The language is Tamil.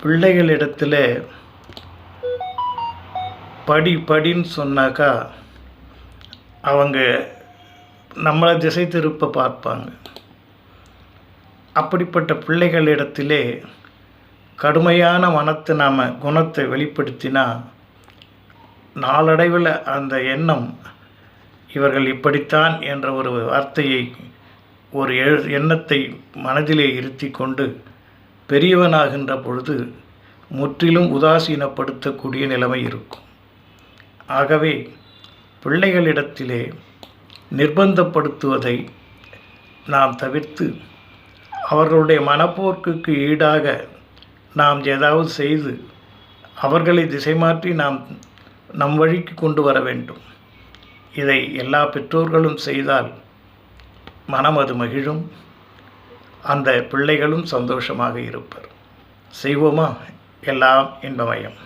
பிள்ளைகளிடத்தில் படின்னு சொன்னாக்கா அவங்க நம்மளை திசை திருப்ப பார்ப்பாங்க. அப்படிப்பட்ட பிள்ளைகளிடத்திலே கடுமையான குணத்தை வெளிப்படுத்தினா நாளடைவில் அந்த எண்ணம் இவர்கள் இப்படித்தான் என்ற ஒரு வார்த்தையை எண்ணத்தை மனதிலே இருத்தி கொண்டு பெரியவனாகின்ற பொழுது முற்றிலும் உதாசீனப்படுத்தக்கூடிய நிலைமை இருக்கும். ஆகவே பிள்ளைகளிடத்திலே நிர்பந்தப்படுத்துவதை நாம் தவிர்த்து அவர்களுடைய மனப்போக்குக்கு ஈடாக நாம் ஏதாவது செய்து அவர்களை திசை மாற்றி நம் வழிக்கு கொண்டு வர வேண்டும். இதை எல்லா பெற்றோர்களும் செய்தால் மனம் அது மகிழும், அந்த பிள்ளைகளும் சந்தோஷமாக இருப்பர். செய்வோமா? எல்லாம் இன்பமயம்.